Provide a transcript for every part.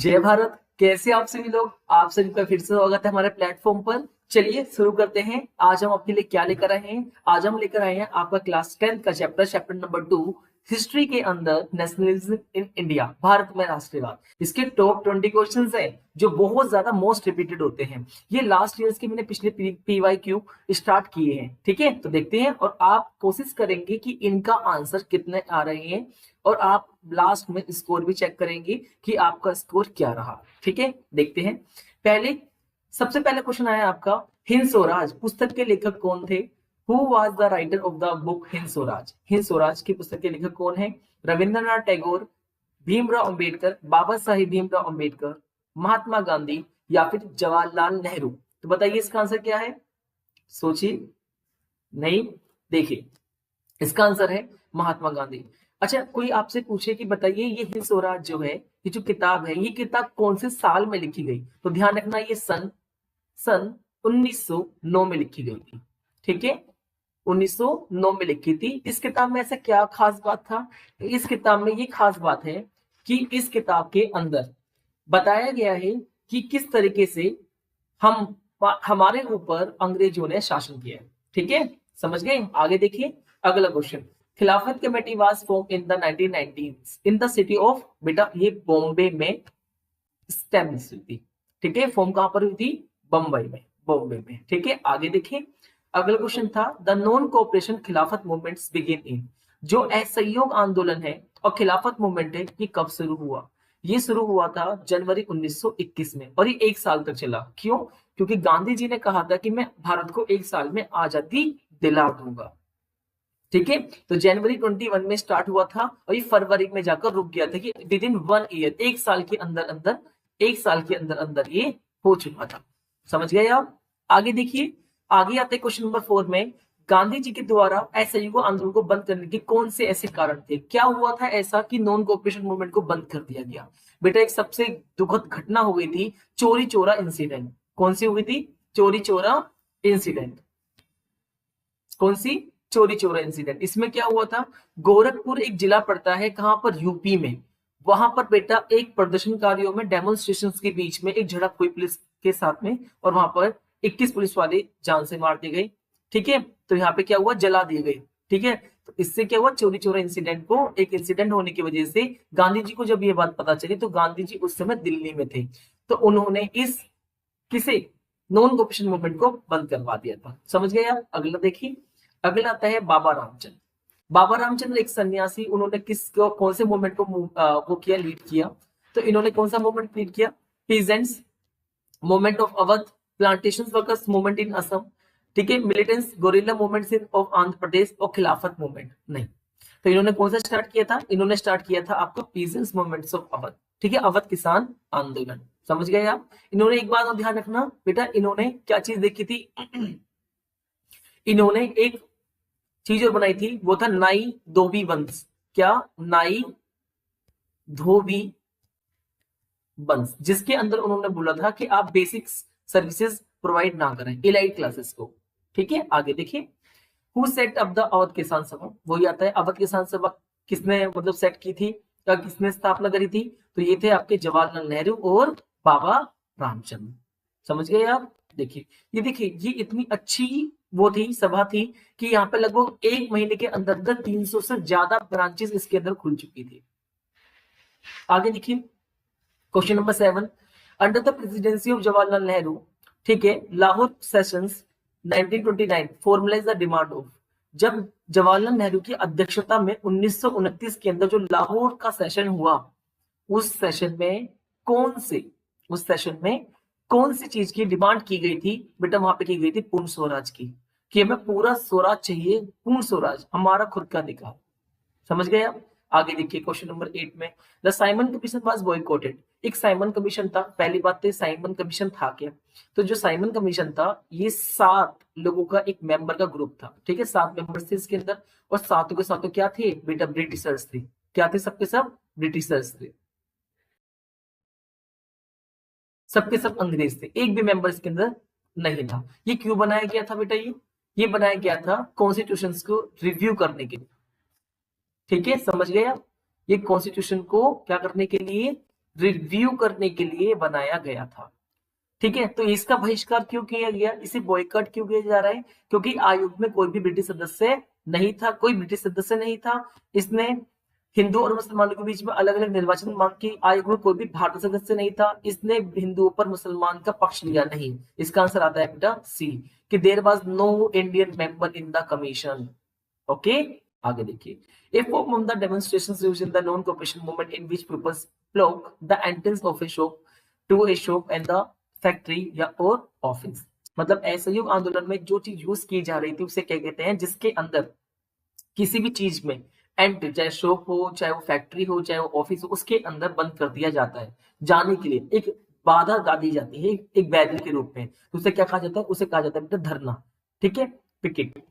जय भारत। कैसे आप सभी लोग, आप सभी का फिर से स्वागत है हमारे प्लेटफॉर्म पर। चलिए शुरू करते हैं। आज हम आपके लिए क्या लेकर आए हैं? आज हम लेकर आए हैं आपका क्लास 10 का चैप्टर नंबर 2, हिस्ट्री के अंदर नेशनलिज्म इन इंडिया, भारत में राष्ट्रवाद। इसके टॉप 20 क्वेश्चंस हैं जो बहुत ज्यादा मोस्ट रिपीटेड होते हैं। ये लास्ट ईयर्स के मैंने पिछले PYQ स्टार्ट किए हैं, ठीक है। तो देखते हैं और आप कोशिश करेंगे कि इनका आंसर कितने आ रहे हैं और आप लास्ट में स्कोर भी चेक करेंगे कि आपका स्कोर क्या रहा, ठीक है। देखते हैं। सबसे पहले क्वेश्चन आया आपका, हिंद स्वराज पुस्तक के लेखक कौन थे? Who was the writer of the book Hind Swaraj? Hind Swaraj की पुस्तक के लेखक कौन है? रविंद्रनाथ टैगोर, भीमराव अंबेडकर, बाबा साहेब भीमराव अंबेडकर, महात्मा गांधी या फिर जवाहरलाल नेहरू? तो बताइए इसका आंसर क्या है? सोचिए। नहीं, देखिए इसका आंसर है महात्मा गांधी। अच्छा, कोई आपसे पूछे कि बताइए ये हिंद स्वराज जो है, ये जो किताब है, ये किताब कौन से साल में लिखी गई? तो ध्यान रखना, ये सन 1909 में लिखी गई थी, ठीक है। 1909 में लिखी थी। इस किताब में ऐसा क्या खास बात था? इस किताब में ये खास बात है कि इस किताब के अंदर बताया गया है कि किस तरीके से हमारे ऊपर अंग्रेजों ने शासन किया है, ठीक है। समझ गए? आगे देखिए अगला क्वेश्चन। खिलाफत committee was form in the 1990s in the city of, बेटा ये बॉम्बे में स्टैब्लिश हुई थी, ठीक है। फॉर्म कहां पर हुई थी? बॉम्बे में, ठीक है। आगे देखिए अगला क्वेश्चन था, द नॉन कोऑपरेशन खिलाफत मूवमेंट्स बिगिन इन, जो असहयोग आंदोलन है और खिलाफत मूवमेंट है, ये कब शुरू हुआ? ये शुरू हुआ था जनवरी 1921 में और ये 1 साल तक चला। क्यों? क्योंकि गांधी जी ने कहा था कि मैं भारत को 1 साल में आजादी दिला दूंगा, ठीक है। तो जनवरी 21 में स्टार्ट हुआ था और ये फरवरी में जाकर रुक गया था कि विद इन 1 ईयर, 1 साल के अंदर अंदर ये हो चुका था। समझ गए आप? आगे देखिए, आगे आते क्वेश्चन नंबर 4 में, गांधी जी के द्वारा असहयोग आंदोलन को बंद करने के कौन से ऐसे कारण थे? क्या हुआ था ऐसा कि नॉन कोऑपरेशन मूवमेंट को बंद कर दिया गया? बेटा एक सबसे दुखद घटना हो गई थी, चोरी चोरा इंसिडेंट। कौन सी हुई थी? चोरी चोरा इंसिडेंट। कौन सी? चोरी चोरा इंसिडेंट। इसमें क्या हुआ था? गोरखपुर एक जिला पड़ता है, कहां पर? यूपी में। वहां पर बेटा एक प्रदर्शनकारियों में डेमोन्स्ट्रेशन के बीच में एक झड़प हुई पुलिस के साथ में और वहां पर 21 पुलिस वाले जान से मार दिए गए, ठीक है। तो यहाँ पे क्या हुआ? जला दिए गए, ठीक है। तो इससे क्या हुआ? चोरी चोरा इंसिडेंट को, एक इंसिडेंट होने की वजह से गांधी जी को जब ये बात पता चली तो गांधी जी उस समय दिल्ली में थे, तो उन्होंने इस किसे नॉन कोऑपरेशन मूवमेंट को बंद करवा दिया था। समझ गए आप? अगला देखिए, अगला आता है बाबा रामचंद्र। बाबा रामचंद्र एक सन्यासी, उन्होंने कौन से मूवमेंट को वो किया, लीड किया? तो इन्होंने कौन सा मूवमेंट लीड किया? Peasants movement of Awadh, plantation workers movement in Assam, ठीक है, militants guerrilla movement in of Andhra Pradesh और खिलाफत मूवमेंट नहीं। तो इन्होंने कौन सा स्टार्ट किया था? इन्होंने स्टार्ट किया था आपका पीजेंट्स मूवमेंट्स ऑफ अवध, ठीक है, अवध किसान आंदोलन। समझ गए आप? इन्होंने एक बात और ध्यान रखना बेटा, इन्होंने क्या चीज देखी थी? इन्होंने एक चीज और बनाई थी, वो था नाई धोबी वंश। क्या? नाई धोबी वंश, जिसके अंदर उन्होंने बोला था कि आप बेसिक सर्विसेज प्रोवाइड ना करें इलाइट क्लासेस को, ठीक है। आगे देखिए, who set up the Awadh किसान सभा? वही आता है, अवध किसान सभा किसने मतलब सेट की थी या किसने स्थापना करी थी? तो ये थे आपके जवाहरलाल नेहरू और बाबा रामचंद्र। समझ गए आप? देखिए ये इतनी अच्छी वो थी, सभा थी कि यहाँ पे लगभग 1 महीने के अंदर 300 से ज्यादा ब्रांचेस इसके अंदर खुल चुकी थी। आगे देखिए question number 7, under the presidency of Jawaharlal Nehru, ठीक है, Lahore sessions 1929 formalise the demand of. जब जवाहरलाल नेहरू की अध्यक्षता में 1929 के अंदर जो लाहौर का सेशन हुआ, उस सेशन में कौन सी चीज की डिमांड की गई थी? बेटा वहां पे की गई थी पूर्ण स्वराज की, कि हमें पूरा स्वराज चाहिए, पूर्ण स्वराज, हमारा खुद का अधिकार। समझ गए आप? आगे देखिए क्वेश्चन नंबर 8 में, the Simon commission was boycotted. एक साइमन कमीशन था। पहली बात तो साइमन कमीशन था क्या? तो जो साइमन कमीशन था, ये 7 लोगों का एक मेंबर का ग्रुप था, ठीक है, 7 मेंबर थे इसके अंदर और सातों के सातों क्या थे बेटा? ब्रिटिशर्स थे। क्या थे? सबके सब ब्रिटिशर्स थे, सबके सब अंग्रेज थे, एक भी मेंबर इसके अंदर नहीं था। ये क्यों बनाया गया था बेटा? ये बनाया गया था कॉन्स्टिट्यूशन को रिव्यू करने के लिए, ठीक है। समझ गए आप? ये कॉन्स्टिट्यूशन को क्या करने के लिए? रिव्यू करने के लिए बनाया गया था। ठीक है, तो इसका बहिष्कार क्यों किया गया, इसे बॉयकॉट क्यों किया जा रहा है, क्योंकि आयोग में कोई भी ब्रिटिश सदस्य नहीं था, कोई ब्रिटिश सदस्य नहीं था। इसने हिंदू और मुसलमानों के बीच में अलग अलग निर्वाचन मांग की, आयोग में कोई भी भारतीय सदस्य नहीं था, इसने हिंदुओं पर मुसलमान का पक्ष लिया नहीं। इसका आंसर आता है बेटा सी, कि there was no Indian member in the commission. Okay, आगे देखिए, A form of the demonstrations used in the non-cooperation movement in which pupils block the entrance of a shop to a shop and the factory या और office. मतलब असहयोग आंदोलन में जो चीज यूज की जा रही थी उसे क्या कहते हैं, जिसके अंदर किसी भी चीज में एंट्री, चाहे शॉप हो, चाहे वो फैक्ट्री हो, चाहे वो ऑफिस हो, उसके अंदर बंद कर दिया जाता है। जाने के लिए एक बाधा डाल दी जाती है, एक बैरियर के रूप में, तो उसे क्या कहा जाता है, उसे कहा जाता है बेटा धरना। ठीक है, पिकेट।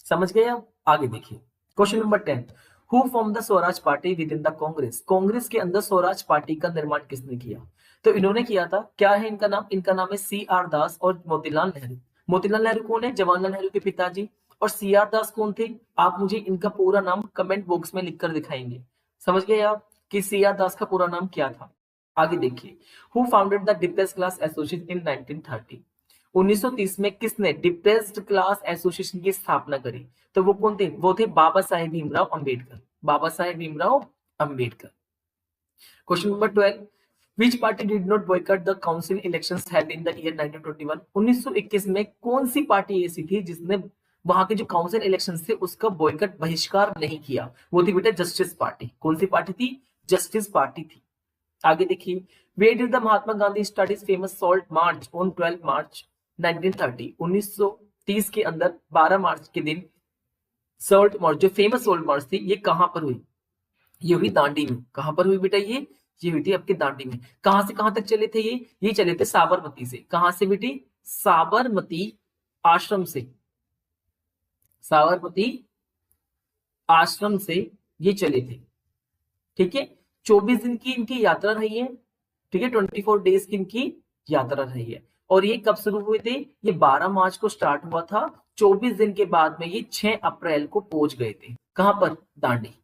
समझ गए आप, आगे देखिए question number 10, who form the Swaraj party with in the Congress. Congress के अंदर स्वराज पार्टी का निर्माण किसने किया, तो इन्होंने किया था। क्या है इनका नाम, इनका नाम है सी आर दास और मोतीलाल नेहरू। मोतीलाल नेहरू कौन है, जवाहरलाल नेहरू के पिताजी। और सी आर दास कौन थे, आप मुझे इनका पूरा नाम कमेंट बॉक्स में लिखकर दिखाएंगे। समझ गए आप कि सी आर दास का पूरा नाम क्या था। आगे देखिए, who founded the depressed class association in 1930। 1930 में किसने डिप्रेस्ड क्लास एसोसिएशन की स्थापना करी, तो वो कौन थे, वो थे Baba Saheb Bhimrao Ambedkar. Baba Saheb Bhimrao Ambedkar. Question number 12, Which party did not boycott the council elections held in the year 1921? 1921 में कौन सी पार्टी ऐसी थी जिसने वहां के जो काउंसिल इलेक्शन थे उसका बॉयकॉट, बहिष्कार नहीं किया, वो थी बेटा जस्टिस पार्टी। कौन सी पार्टी थी, जस्टिस पार्टी थी। आगे देखिए, Where did the Mahatma Gandhi start his famous salt march on 12 मार्च 1930? 1930 के अंदर 12 मार्च के दिन सॉल्ट मार्च, जो फेमस सॉल्ट मार्च थी, ये कहां पर हुई, ये हुई दांडी में। कहां पर हुई बेटा, ये हुई थी आपके दांडी में। कहां से कहां तक चले थे ये चले थे साबरमती से। कहां से बेटी, साबरमती आश्रम से, साबरमती आश्रम से ये चले थे। ठीक है, 24 दिन की इनकी यात्रा रही है। ठीक है, 24 डेज की इनकी यात्रा रही है। और ये कब शुरू हुए थे, ये 12 मार्च को स्टार्ट हुआ था। 24 दिन के बाद में ये 6 अप्रैल को पहुंच गए थे। कहां पर, दांडी।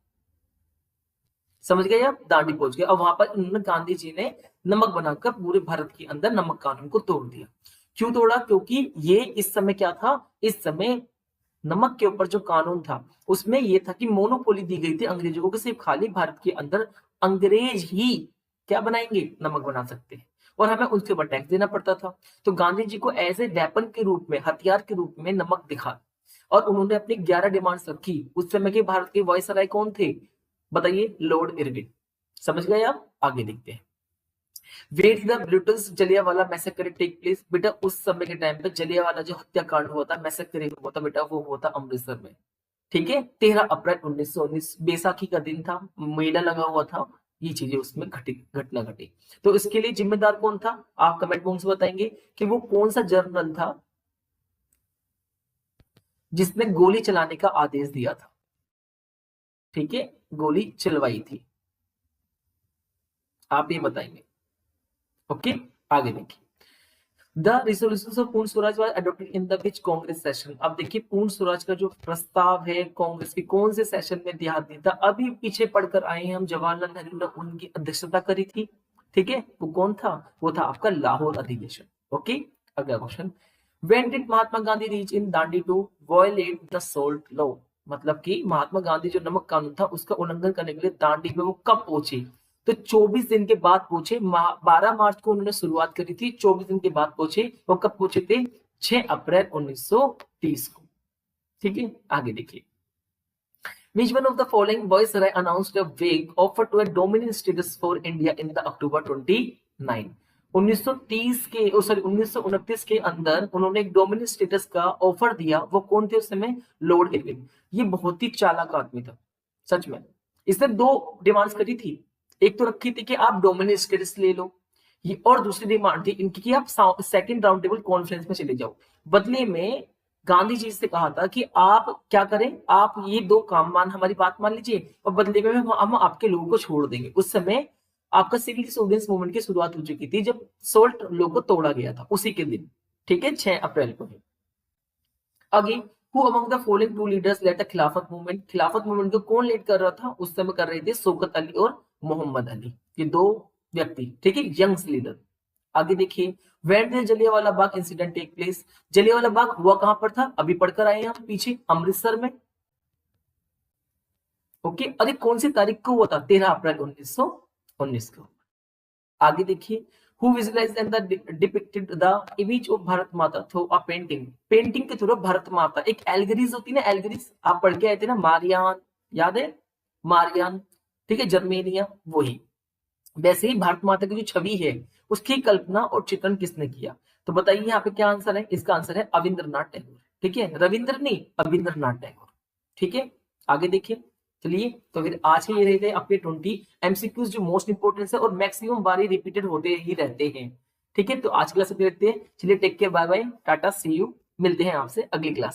समझ गए आप, दांडी पहुंच गए। और वहां पर उन्होंने, गांधी जी ने नमक बनाकर पूरे भारत के अंदर नमक कानून को तोड़ दिया। क्यों तोड़ा, क्योंकि ये इस समय क्या था, इस समय नमक के ऊपर जो कानून था उसमें ये था कि मोनोपोली दी गई थी अंग्रेजों को, कि सिर्फ खाली भारत के अंदर अंग्रेज ही क्या बनाएंगे, नमक बना सकते हैं, और हमें उनके ऊपर टैक्स देना पड़ता था। तो गांधी जी को एज ए वेपन के रूप में, हथियार के रूप में नमक दिखा, और उन्होंने अपनी 11 डिमांड्स रखी। उस समय के भारत के वायसराय कौन थे, बताइए, लॉर्ड इरविन। समझ गए आप, आगे देखते हैं। Where did the brutal Jallianwala massacre take place. बेटा उस समय के टाइम पे जलियांवाला जो हत्याकांड हुआ था, मैसेकर हुआ था बेटा, वो हुआ था अमृतसर में। ठीक है, 13 अप्रैल 1919, बैसाखी का दिन था, मेला लगा हुआ था, ये चीजें उसमें घटना घटी। तो इसके लिए जिम्मेदार कौन था, आप कमेंट बॉक्स में बताएंगे कि वो कौन सा जनरल था जिसने गोली चलाने का आदेश दिया था। ठीक है, गोली चलवाई थी, आप ये बताएंगे। ओके, आगे देखिए, द रिजोल्यूशन ऑफ पूर्ण Swaraj was adopted in the which Congress session. अब देखिए, पूर्ण स्वराज का जो प्रस्ताव है कांग्रेस के कौन से सेशन में ध्यान दिया था, अभी पीछे पढ़कर आए हैं हम, जवाहरलाल नेहरू ने उनकी अध्यक्षता करी थी। ठीक है, वो कौन था, वो था आपका लाहौर अधिवेशन। ओके, अगला question, when did Mahatma Gandhi reach in Dandi to violate the salt law. मतलब कि महात्मा गांधी जो नमक कानून था उसका उल्लंघन करने के लिए दांडी में वो कब पहुंचे, तो 24 दिन के बाद पहुंचे। 12 मार्च को उन्होंने शुरुआत करी थी, 24 दिन के बाद पहुंचे। वो कब पहुंचे थे, 6 अप्रैल 1930 को। ठीक है, आगे देखिए, Which one of the following Viceroy announced a vague offer to a dominant status for India in the October 29? 1930 के, सॉरी 1929 के अंदर उन्होंने एक डोमिनेंट स्टेटस का ऑफर दिया। वो कौन थे उस समय, लॉर्ड इरविन। ये बहुत ही चालाक आदमी था सच में। इसने 2 डिमांड्स करी थी, एक तो रखी थी कि आप डोमिनेंट स्टेटस ले लो, ये, और दूसरी डिमांड थी इनकी कि आप सेकंड राउंड टेबल कॉन्फ्रेंस में चले जाओ। बदले में गांधी जी से कहा था कि आप क्या करें, आप ये 2 काम हमारी बात मान लीजिए, और बदले में हम आपके लोगों को छोड़ देंगे। उस समय आपका सिविल डिसोबीडियंस मूवमेंट की शुरुआत हो चुकी थी, जब सोल्ट लॉ को तोड़ा गया था उसी के दिन। ठीक है, 6 अप्रैल को। आगे, Who among the following 2 leaders led the खिलाफत मूवमेंट। खिलाफत मूवमेंट को कौन लीड कर रहा था, उस समय कर रहे थे शौकत अली और मोहम्मद अली। ये 2 व्यक्ति, ठीक है, यंग लीडर। आगे देखिए, when did Jallianwala Bagh incident take place, Jallianwala Bagh हुआ कहां पर था, अभी पढ़कर आए हैं हम पीछे, अमृतसर में। ओके, अरे कौन सी तारीख को हुआ था, 13 अप्रैल 1919 को। आगे देखिए, who visualised and depicted the image of Bharat माता थ्रू अ पेंटिंग, पेंटिंग के थ्रू भारत माता, एक एल्गरीज होती है ना, एल्गरीज आप पढ़ के आए थे ना, मारियान, याद है, मारियान, ठीक है, जर्मेनिया, वही। वैसे ही भारत माता की जो छवि है उसकी कल्पना और चित्रण किसने किया, तो बताइए यहाँ पे क्या आंसर है, इसका आंसर है अविंद्रनाथ टैगोर, ठीक है, रविंद्र नहीं, अविंद्रनाथ टैगोर, ठीक है। आगे देखिए, चलिए, तो फिर आज के ये रहे थे आपके 20 एमसीक्यूज जो मोस्ट इंपोर्टेंट है और मैक्सिमम बारी रिपीटेड होते ही रहते हैं, ठीक है। तो आज क्लास में देखते हैं, चलिए take care, bye bye, tata, see you, मिलते हैं आपसे अगली क्लास में।